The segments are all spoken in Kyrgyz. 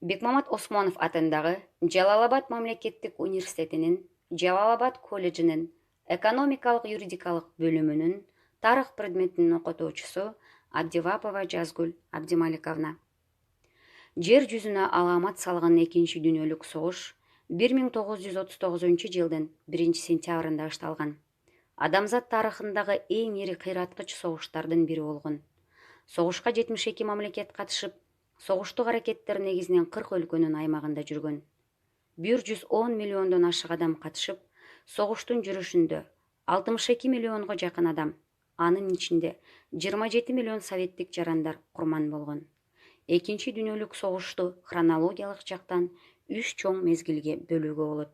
Бекмамат Осмонов атындагы Жалал-Абад мамлекеттик университетинин Жалал-Абад колледжинин экономикалык юридикалык бөлүмүнүн тарых предметинин окутуучусу Абдивапова Жазгүл Абдималиковна. Жер жүзүнө аламат салган экинчи дүйнөлүк согуш 1939 жылдын 1-сентябрында башталган. Адамзат тарыхындагы эң ири кыйраткыч согуштардын бири болгон. Согушка 72 мамлекет катышып, согуштук аракеттер негизинен 40 өлкөнүн аймагында жүргөн. 110 миллиондон ашык адам катышып, согуштун жүрүшүндө 62 миллионго жакын адам, анын ичинде 27 миллион советтик жарандар курман болгон. Экинчи дүйнөлүк согушту хронологиялык жактан 3 чоң мезгилге бөлүүгө болот.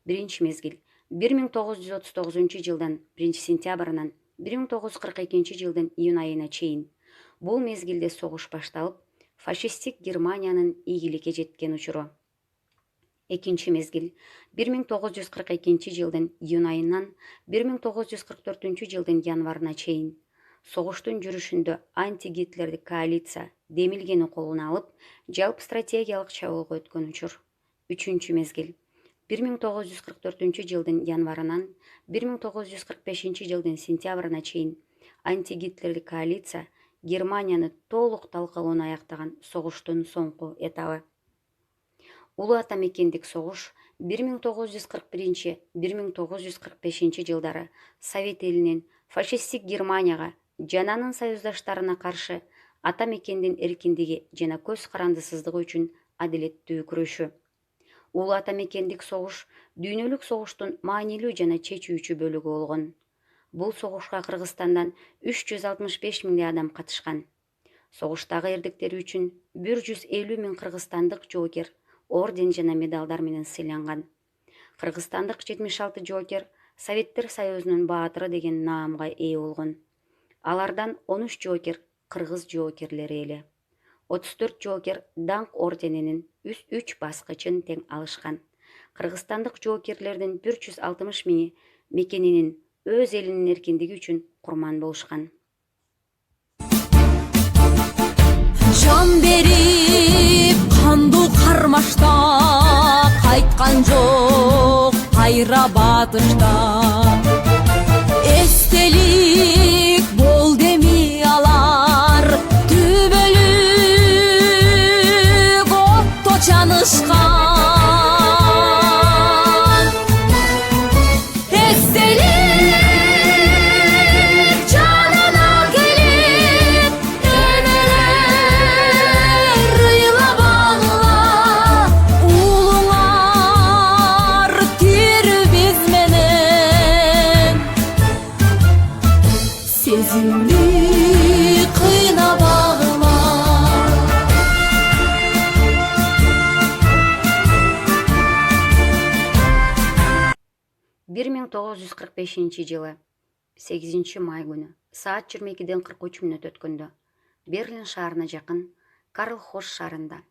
Биринчи мезгил 1939 жылдын 1-сентябрынан 1942 жылдын июнь айына чейин. Бул мезгилде согуш башталып, фашисттик Германиянын ийгиликке жеткен учуру. Экинчи мезгил 1942 жылдын июнь айынан 1944 жылдын январына чейин. Согуштун жүрүшүндө анти-гитлердик коалиция демилгени колуна алып, жалпы стратегиялык чабуулга өткөн учур. Үчүнчү мезгил 1944 жылдын январынан 1945 жылдын сентябрына чейин анти-гитлерлик коалиция Германияны толук талкалоону аяктаган согуштун соңку этабы. Улуу ата мекендик согуш 1941-1945 жылдары Совет элинин фашисттик Германияга жана анын союздаштарына каршы ата мекендин эркиндиги жана көз карандысыздыгы үчүн адилеттүү күрөшү. Улуу ата мекендик согуш дүйнөлүк согуштун маанилүү жана чечүүчү бөлүгү болгон. Бул согушка Кыргызстандан 365 миңдей адам катышкан. Согуштагы эрдиктери үчүн 150 миң кыргызстандык жоокер орден жана медалдар менен сыйланган. Кыргызстандык 76 жоокер Советтер Союзунун баатыры деген наамга ээ болгон. Алардан 13 жоокер кыргыз жоокерлери эле. 34 жоокер даңк орденинин 3 баскычын тең алышкан. Кыргызстандык жоокерлердин 160 миңи мекенинин өз элинин эркиндиги үчүн курман болушкан. Жан берип кандуу кармашта кайткан жок кайра батышта. Эстелик бол деми алар түбөлүк отто чанышкан. Сезимди кыйнап агылар. 1945 жылы 8 май күнү саат 22:43 өткөндө Берлин шаарына жакын Карлхорст шаарында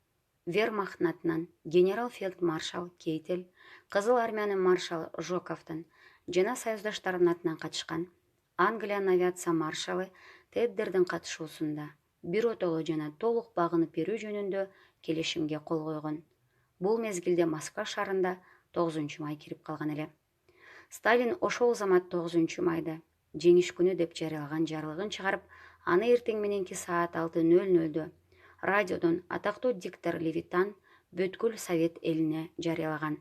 Вермахт атынан генерал-фельдмаршал Кейтель, Кызыл армиянын маршалы Жоковдун жана союздаштарынын атынан катышкан Англиянын авиация маршалы Теддердин катышуусунда биротоло жана толук багынып берүү жөнүндө келишимге кол койгон. Бул мезгилде Москва шаарында 9 май кирип калган эле. Сталин ошол замат 9 майда жеңиш күнү деп жарыялаган жарлыгын чыгарып, аны эртең мененки саат 6:00 радиодон атактуу диктор Левитан бүткүл Совет элине жарыялаган.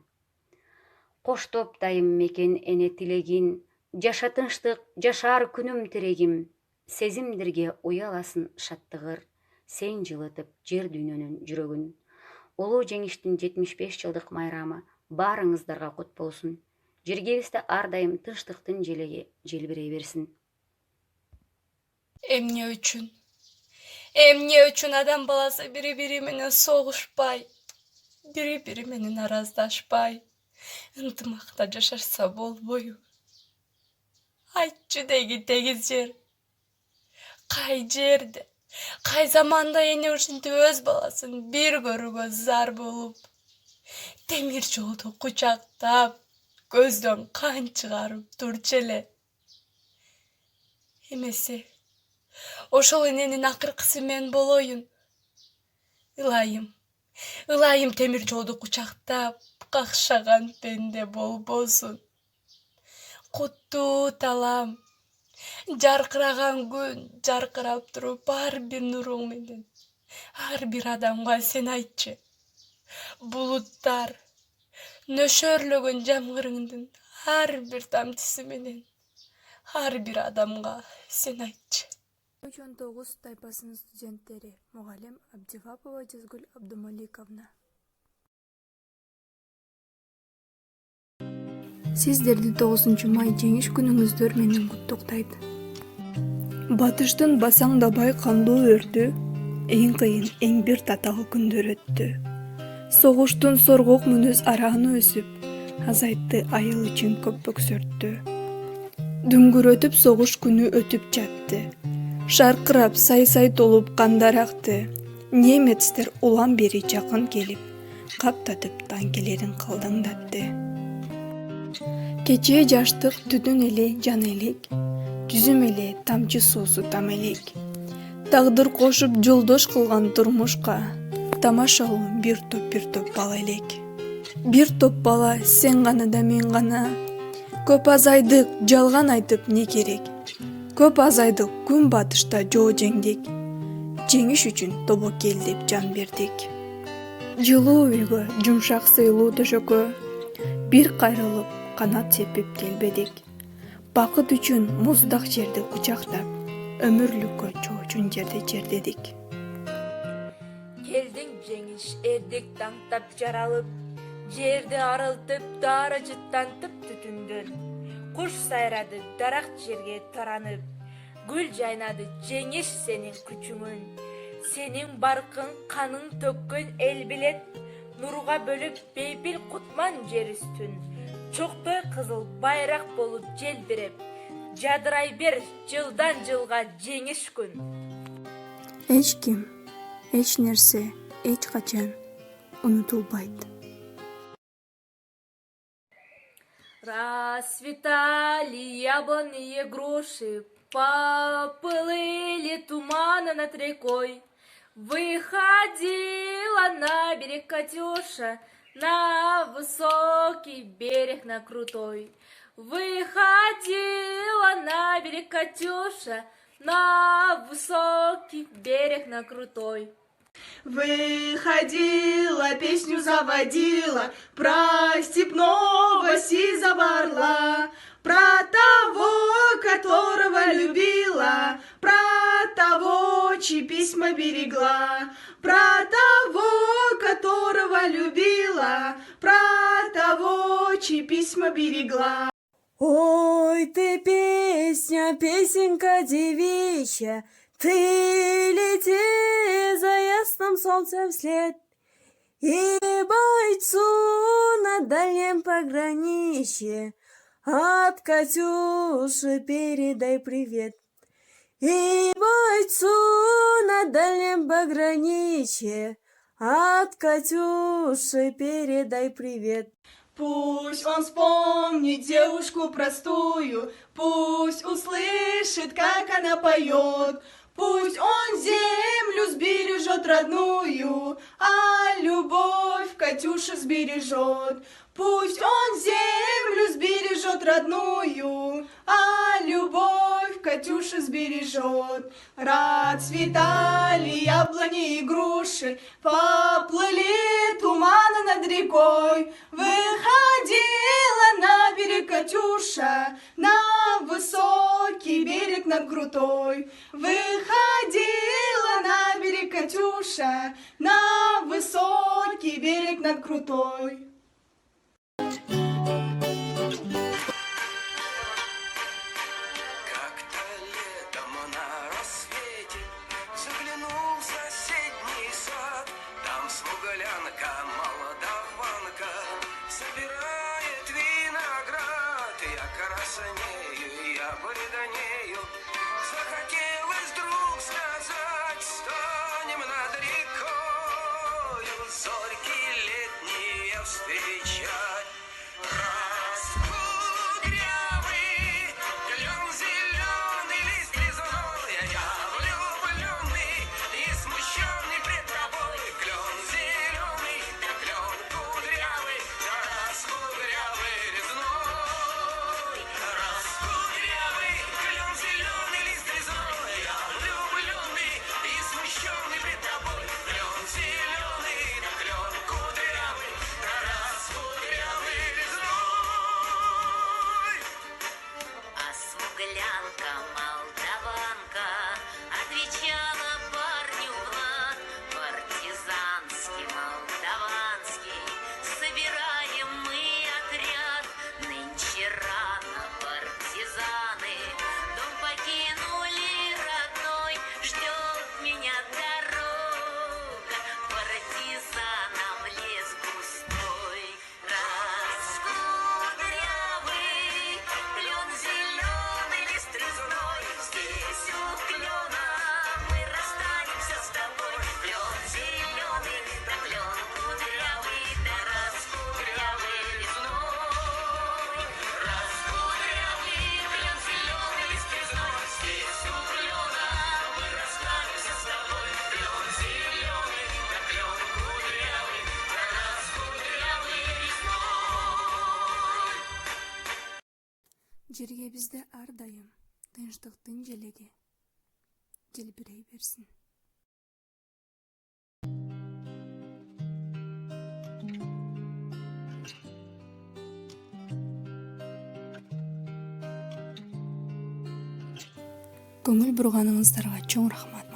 Коштоп дайым мекен эне тилегин, жаша тынчтык, жашар күнүм терегим, сезимдерге уяласын шаттыгыр, сен жылытып жер дүйнөнүн жүрөгүн. Улуу жеңиштин 75 жылдык майрамы баарыңыздарга кут болсун. Жергебизде ар дайым тынчтыктын желеги желбирей берсин. Эмне үчүн адам баласы бири-бири менен согушпай, бири-бири менен араздашпай, ынтымакта жашашса болбойбу? Айтчы деги тегиз жер. Кай жерде, кай заманда эне ушинтип өз баласын бир көрүүгө зар болуп, темир жолду кучактап, көздөн кан чыгарып турчу эле. Эмесе, ошол эненин акыркысы мен болоюн. Ылайым, Ылайым темир жолду кучактап какшаган пенде болбосун. Куттуу талам, жаркыраган күн жаркырап туруп ар бир нуруң менен ар бир адамга сен айтчы. Булуттар нөшөрлөгөн жамгырыңдын ар бир тамчысы менен ар бир адамга сен айтчы. 19 тайпасынын студенттери мугалим Абдивапова Жазгүл Абдумаликовна. Сиздерди 9 май жеңиш күнүңүздөр менен куттуктайт. Батыштын басаңдабай кандуу өртү эң кыйын, эң бир татаал күндөр өттү. Согуштун соргок мүнөз арааны өсүп, азайтты айыл үчүн көп бөксөрттү. Дүңгүрөтүп согуш күнү өтүп жатты. Шаркырап сай-сай толуп кандар акты. Немецтер улам бери жакын келип, каптатып танкелерин калдаңдатты. Кечээ жаштык түтүн эле жан элек, жүзүм эле тамчы суусу там элек. Тагдыр кошуп жолдош кылган турмушка, тамашалуу бир топ бала элек. Бир топ бала сен гана да мен гана, көп азайдык жалган айтып не керек. Көп азайдык күн батышта жоо жеңдик, жеңиш үчүн тобокел деп жан бердик. Жылуу үйгө, жумшак сыйлуу төшөккө, бир кайрылып канат сепип келбедик. Бакыт үчүн муздак жерди кучактап, өмүрлүккө чоочун жерде жердедик. Келдиң жеңиш эрдик таңтап жаралып, жерди арылтып дары жыттантып түтүндөн. Куш сайрады даракт жерге таранып, гүл жайнады жеңиш сенин күчүңөн. Сенин баркың каның төккөн эл билет, нурга бөлүп бейпил кутман жер үстүн. Чоктой кызыл байрак болуп желбиреп, жадырай бер жылдан жылга жеңиш күн. Эч ким, эч нерсе, эч качан унутулбайт. Расцветали яблони и груши, поплыли туманы над рекой. Выходила на берег Катюша, на высокий берег, на крутой. Выходила на берег Катюша, на высокий берег, на крутой. Выходила, песню заводила, про степного сизого орла, про того, которого любила, про того, чьи письма берегла, про того, которого любила, про того, чьи письма берегла. Ой, ты песня, песенка девичья, ты лети за ясным солнцем вслед, и бойцу на дальнем пограничье от Катюши передай привет. И бойцу на дальнем пограничье от Катюши передай привет. Пусть он вспомнит девушку простую, пусть услышит, как она поет. Пусть он землю сбережет родную, а любовь Катюша сбережет. Пусть он землю сбережет родную, а любовь Катюша сбережет. Расцветали яблони и груши, поплыли туманы над рекой. Выходила на берег Катюша, на высокий берег над крутой. Выходила на берег Катюша, на высокий берег над крутой. Как-то летом на рассвете заглянул в соседний сад. Там смуглянка, молодованка, собирает виноград. Я краснею, я бледнею. Захотелось вдруг сказать: станем над рекою зорьки летние встречать. Раз кудрявый, клен зеленый, лист резной, я влюбленный и смущенный пред тобой. Клен зеленый. жерге бизде ар дайым тынчтыктын желеги желбирей берсин. Көңүл бурганыңыздарга чоң рахмат.